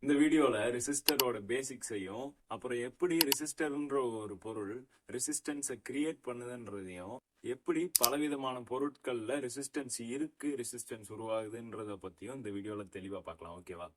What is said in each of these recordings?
இந்த வீடியோல ரெசிஸ்டரோட பேசிக்ஸையும் அப்புறம் எப்படி ரெசிஸ்டர்ன்ற ஒரு பொருள் ரெசிஸ்டன்ஸை கிரியேட் பண்ணுதுன்றதையும் எப்படி பலவிதமான பொருட்கள்ல ரெசிஸ்டன்ஸ் இருக்கு ரெசிஸ்டன்ஸ் உருவாகுதுன்றத பத்தியும் இந்த வீடியோல தெளிவா பார்க்கலாம். ஓகேவா?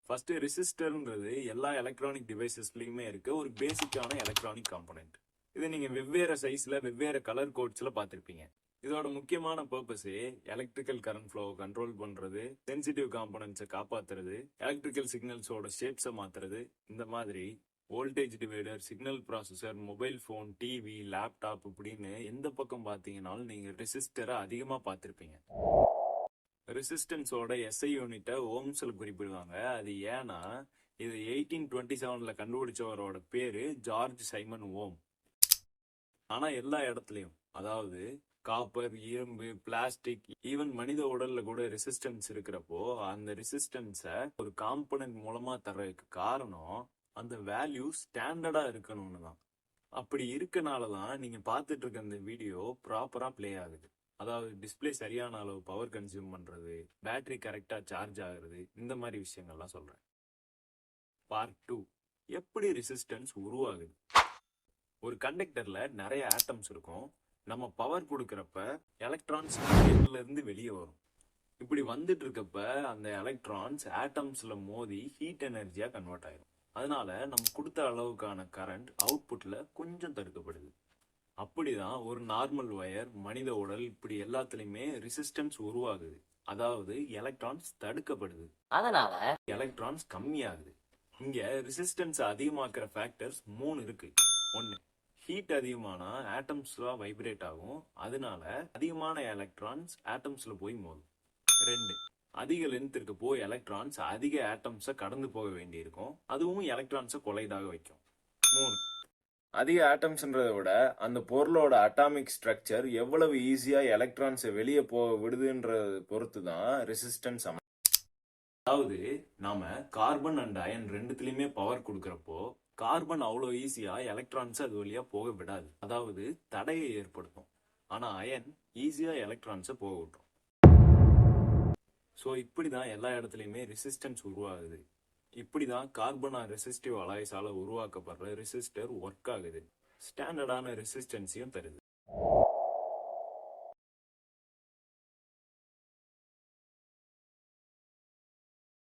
ஃபர்ஸ்ட் ரெசிஸ்டர்ன்றது எல்லா எலக்ட்ரானிக் டிவைசஸ்லயுமே இருக்க ஒரு பேசிக்கான எலக்ட்ரானிக் காம்போனன்ட். இதை நீங்க வெவ்வேறு சைஸ்ல வெவ்வேறு கலர் கோட்ஸ்ல பார்த்திருப்பீங்க. இதோட முக்கியமான பர்பஸே எலக்ட்ரிக்கல் கரண்ட் ஃப்ளோ கண்ட்ரோல் பண்றது, சென்சிட்டிவ் காம்போனன்ட்ஸை காப்பாத்துறது, எலக்ட்ரிக்கல் சிக்னல்ஸோட ஷேப்ஸை மாத்துறது. இந்த மாதிரி voltage divider, signal processor, mobile phone, TV, laptop இப்படின்னு எந்த பக்கம் பார்த்தீங்கன்னாலும் நீங்க ரெசிஸ்டரை அதிகமா பார்த்திருப்பீங்க. ரெசிஸ்டன்ஸோட எஸ்ஐ யூனிட்டை ஓம்ஸ்ல குறிப்பிடுவாங்க. அது ஏன்னா இது 1827 கண்டுபிடிச்சவரோட பேரு ஜார்ஜ் சைமன் ஓம். ஆனா எல்லா இடத்துலயும், அதாவது காப்பர், இரும்பு, பிளாஸ்டிக், ஈவன் மனித உடல்ல கூட ரெசிஸ்டன்ஸ் இருக்கிறப்போ அந்த ரெசிஸ்டன்ஸை ஒரு காம்பனன்ட் மூலமா தர்றதுக்கு காரணம் அந்த வேல்யூ ஸ்டாண்டர்டா இருக்கணும்னு தான். அப்படி இருக்கனாலதான் நீங்க பார்த்துட்டு இருக்க இந்த வீடியோ ப்ராப்பரா பிளே ஆகுது. அதாவது டிஸ்பிளே சரியான அளவு பவர் கன்சியூம் பண்றது, பேட்டரி கரெக்டா சார்ஜ் ஆகுறது, இந்த மாதிரி விஷயங்கள்லாம் சொல்றேன். பார்ட் 2, எப்படி ரெசிஸ்டன்ஸ் உருவாகுது. ஒரு கண்டக்டர்ல நிறைய ஆட்டம்ஸ் இருக்கும். நம்ம பவர் கொடுக்கறப்ப எலக்ட்ரான்ஸ் இருந்து வெளியே வரும். இப்படி வந்துட்டு இருக்கப்ப அந்த எலக்ட்ரான்ஸ் ஆட்டம்ஸ்ல மோதி ஹீட் எனர்ஜியா கன்வெர்ட் ஆயிரும். அதனால நம்ம கொடுத்த அளவுக்கான கரண்ட் அவுட்புட்ல கொஞ்சம் தடுக்கப்படுது. அப்படிதான் ஒரு நார்மல் வயர், மனித உடல், இப்படி எல்லாத்துலயுமே ரெசிஸ்டன்ஸ் உருவாகுது. அதாவது எலக்ட்ரான்ஸ் தடுக்கப்படுது, அதனால எலக்ட்ரான்ஸ் கம்மியாகுது. இங்க ரெசிஸ்டன்ஸ் அதிகமாக்குற ஃபேக்டர்ஸ் 3 இருக்கு. 1, ஹீட் அதிகமானா ஆட்டம்ஸ்லாம் வைப்ரேட் ஆகும். அதனால அதிகமான எலக்ட்ரான்ஸ் ஆட்டம்ஸ்ல போய் மோதும். 2, அதிக லென்த் இருக்கப்போ எலக்ட்ரான்ஸ் அதிக ஆட்டம்ஸை கடந்து போக வேண்டியிருக்கும். அதுவும் எலக்ட்ரான்ஸை கொலைடாக வைக்கும். 3, அதிக ஆட்டம்ஸ்ன்றதை விட அந்த பொருளோட அட்டாமிக் ஸ்ட்ரக்சர் எவ்வளவு ஈஸியா எலக்ட்ரான்ஸை வெளியே போக விடுதுன்றத பொறுத்து தான் ரெசிஸ்டன்ஸ். அதாவது நாம கார்பன் அண்ட் அயன் ரெண்டுத்துலயுமே பவர் கொடுக்கறப்போ கார்பன் அவ்வளோ ஈஸியா எலக்ட்ரான்ஸ் அது வழியா போக விடாது, அதாவது தடையை ஏற்படுத்தும். ஆனா அயன் ஈஸியா எலக்ட்ரான்ஸை போக விட்டுரும். ஸோ இப்படிதான் எல்லா இடத்துலையுமே ரெசிஸ்டன்ஸ் உருவாகுது. இப்படிதான் கார்பன் ரெசிஸ்டிவ் அலாய்ஸால உருவாக்கப்படுற ரெசிஸ்டர் ஒர்க் ஆகுது. ஸ்டாண்டர்டான ரெசிஸ்டன்ஸையும் தருது.